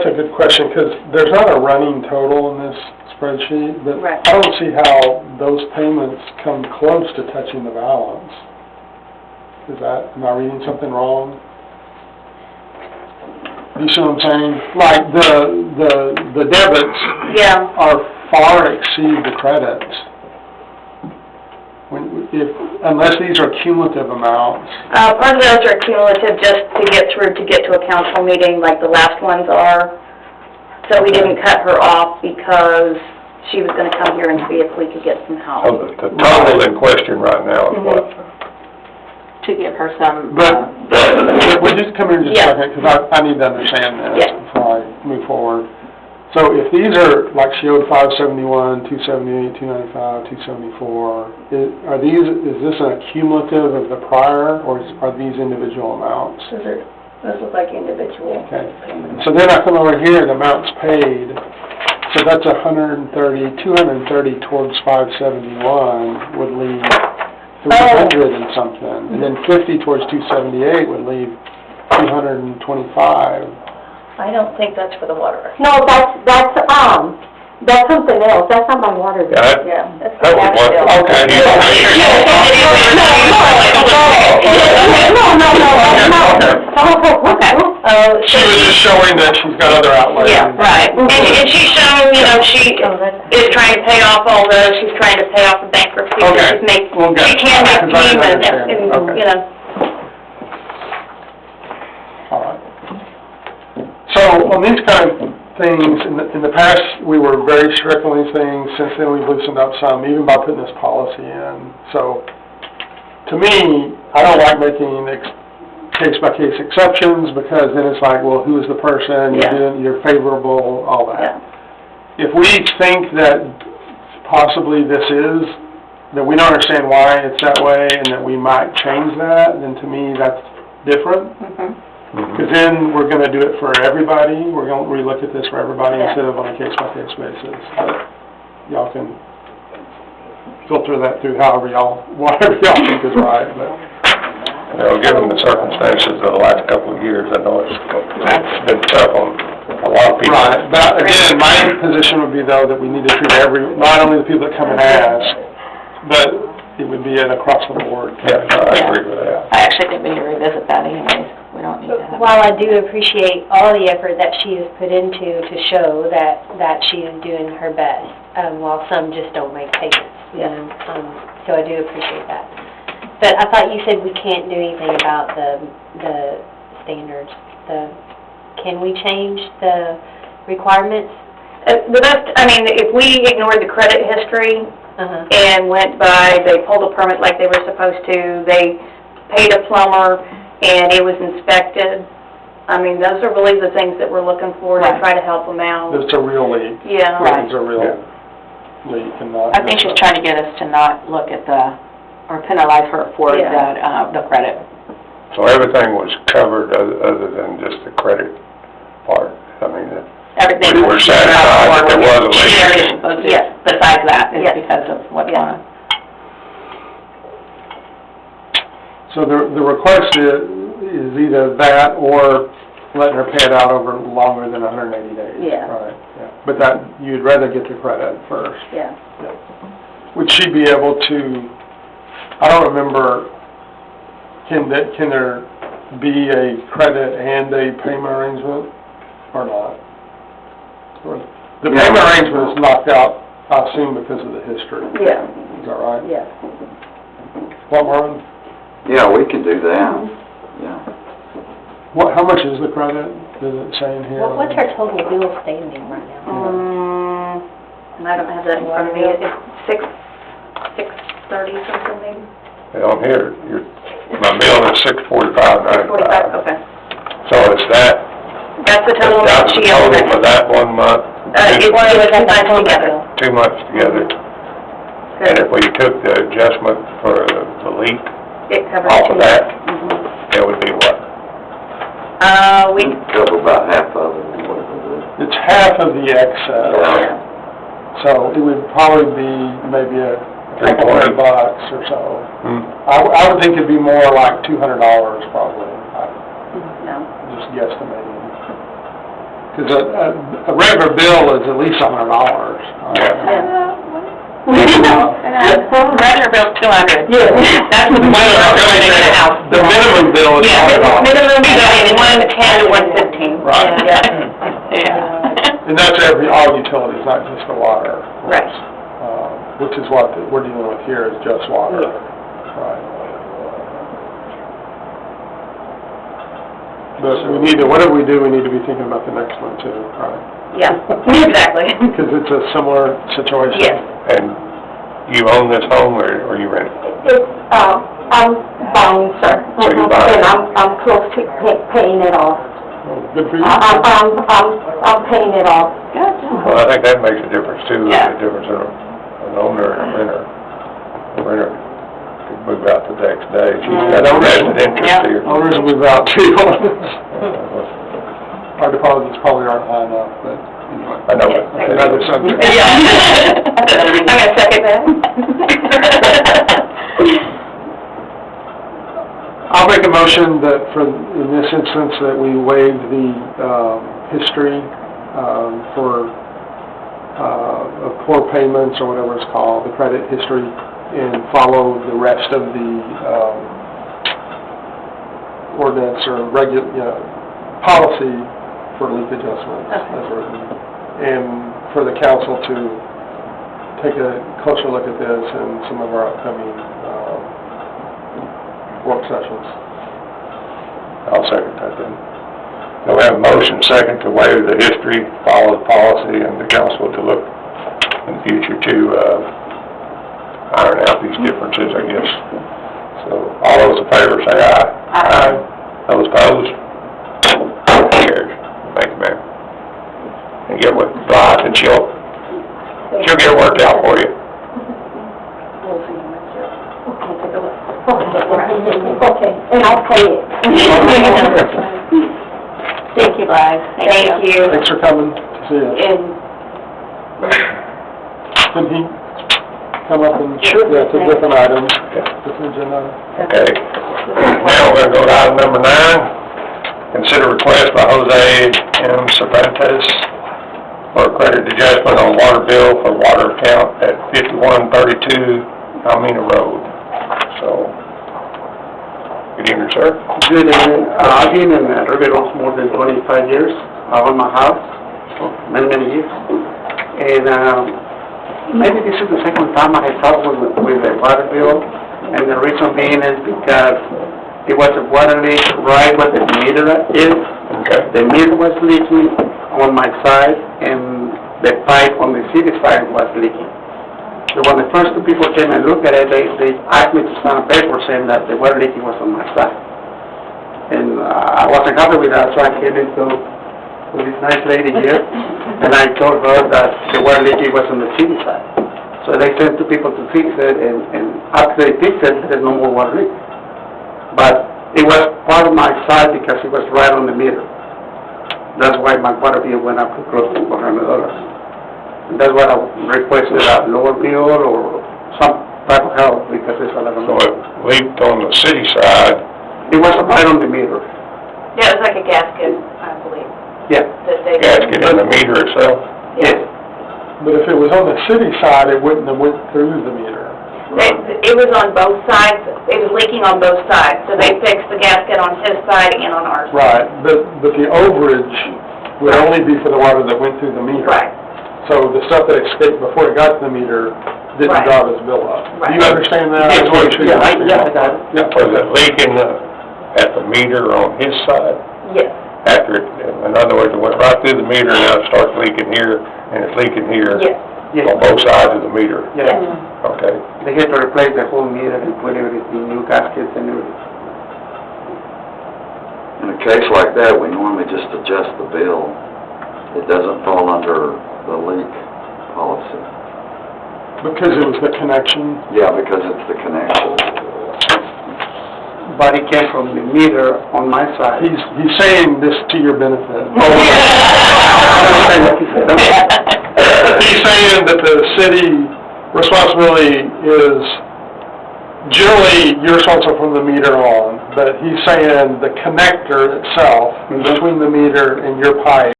a good question, because there's not a running total in this spreadsheet, but Right. I don't see how those payments come close to touching the balance. Am I reading something wrong? You see what I'm saying? Like, the debits Yeah. are far exceed the credits. Unless these are cumulative amounts. Part of those are cumulative just to get to a council meeting like the last ones are. So we didn't cut her off because she was gonna come here and see if we could get some help. So the total in question right now is what? To give her some, But, we'll just come here in just a second, because I need to understand this Yeah. before I move forward. So if these are, like she owed 571, 278, 295, 274, is this a cumulative of the prior, or are these individual amounts? Those look like individual Okay. payments. So then I come over here, the amounts paid, so that's 230 towards 571 would leave 300 and something, and then 50 towards 278 would leave 225. I don't think that's for the water. no, that's something else, that's not my water bill. Yeah, that's That the was gas what, bill. okay. Okay. Oh, She was just showing that she's got other outlays. yeah, right. And she's showing, she is trying to pay off all those, she's trying to pay off the bankruptcy, Okay. she can make Because I didn't payments, understand. and, Okay. All right. So on these kind of things, in the past, we were very strict on these things. Since then, we've loosened up some, even by putting this policy in. So, to me, I don't like making case-by-case exceptions, because then it's like, well, who is the person? Yeah. You're favorable, all that. Yeah. If we think that possibly that we don't understand why it's that way, and that we might change that, then to me, that's different. Because then we're going to do it for everybody. We're going to relook at this for everybody instead of on a case-by-case basis. Y'all can filter that through whatever y'all think is right. But Given the circumstances of the last couple of years, I know it's been tough on a lot of people. right. But again, my position would be though that we need to treat not only the people that come and ask, but it would be an across the board. Yeah, I agree with that. I actually think we need to revisit that anyways, we don't need to have. While I do appreciate all the effort that she has put into to show that she is doing her best, while some just don't make payments, you know, so I do appreciate that. But I thought you said we can't do anything about the standards. Can we change the requirements? The best, if we ignored the credit history and went by, they pulled a permit like they were supposed to, they paid a plumber, and it was inspected, those are really the things that we're looking for to try to help them out. It's a real leak. Yeah. It's a real leak and not. I think she's trying to get us to not look at or penalize her for the credit. So everything was covered other than just the credit part. Everything We were satisfied that there was a leak. Yes, besides that, it's because of what's going on. So the request is either that or letting her pay it out over longer than 180 days. Yeah. Right, yeah. But you'd rather get the credit first. Yeah. Would she be able to, I don't remember, can there be a credit and a payment arrangement or not? Or the payment arrangement is knocked out, I assume, because of the history. Yeah. Is that right? Yeah. What, Marlon? Yeah, we can do that, yeah. How much is the credit? Does it say in here? What's her total bill standing right now? And I don't have that in front of me, it's 630 something maybe? On here, my bill is $645.95. 45, okay. So is that? That's the total amount she owed. That's the total for that 1 month? It was 2 months together. 2 months together. And if we took the adjustment for the leak It covers off 2 of that, months. that would be what? We Cover about half of it, what it is. It's half of the excess. Yeah. So it would probably be maybe a couple $100 or so. I would think it'd be more like $200 probably. No. Just guesstimating. Because a regular bill is at least $100. Regular bill's 200. Yeah. That's what the The minimum bill is $100. Minimum bill is 110 to 115. Right. Yeah. And that's all utilities, not just the water. Right. Which is what we're dealing with here, is just water. Right. But we need to, whatever we do, we need to be thinking about the next one too, right? Yeah, exactly. Because it's a similar situation. Yes. And you own this home, or you rent it? I'm buying, sir. So you're buying? And I'm close to paying it off. Oh, good for you. I'm paying it off. Well, I think that makes a difference too, Yeah. the difference in an owner and a renter. A renter could move out the next day. She's got a vested interest here. Owners move out too. Our deposits probably aren't high enough, but anyway. I know, but Another subject. I'm gonna second that. I'll make a motion that in this instance, that we waive the, history, for, of poor payments or whatever it's called, the credit history, and follow the rest of the, ordinance or policy for leak adjustments as written. And for the council to take a closer look at this in some of our upcoming, work sessions. I'll second that then. So we have a motion second to waive the history, follow the policy, and the council to look in the future to, iron out these differences, I guess. So, all those in favor say aye. Aye. Those opposed? Carries. Thank you, ma'am. And get with Blythe, and she'll get it worked out for you. Okay, and I'll pay it. Thank you, Blythe. Thank you. Thanks for coming to see us. And Can he come up and, yeah, it's a different item, different agenda. Okay. Now we're gonna go to item number 9. Consider request by Jose M. Cervantes for a credit adjustment on water bill for water account at 5132 Almena Road. So, good evening, sir. Good evening. I've been in Riverview more than 25 years. I own my house, many years. And maybe this is the second time I have trouble with the water bill. And the reason being is because it was a water leak right where the meter is. Okay. The meter was leaking on my side, and the pipe on the city side was leaking. So when the first two people came and looked at it, they asked me to sign a paper saying that the water leaking was on my side. And I wasn't happy with that, so I came into this nice lady here, and I told her that the water leaking was on the city side. So they sent two people to fix it, and after they fixed it, there's no more water leak. But it was part of my side because it was right on the meter. That's why my water bill went up to close to $400. And that's why I requested a lower bill or some type of help, because it's a lot of So money. it leaked on the city side. It was right on the meter. yeah, it was like a gasket, I believe, Yeah. that they... Gasket in the meter itself. Yes. But if it was on the city side, it wouldn't have went through the meter. It was on both sides, it was leaking on both sides, so they fixed the gasket on his side and on ours. Right, but the overage would only be for the water that went through the meter. Right, So the stuff that escaped before it got to the meter didn't Right. drive his bill up. Do Right. you understand that? Yes, I just wanna make sure you yeah, I understand. got it. Yeah. Was it leaking at the meter on his side? yes, After it, in other words, it went right through the meter, and now it starts leaking here, and it's leaking here yes, Yes. on both sides of the meter. Yes. Okay. They had to replace the whole meter and put everything, new gaskets and everything. In a case like that, we normally just adjust the bill. It doesn't fall under the leak policy. Because it was the connection. Yeah, because it's the connection. But it came from the meter on my side. He's saying this to your benefit. He's saying that the city responsibility is, generally, you're responsible from the meter on, but he's saying the connector itself between the meter and your pipe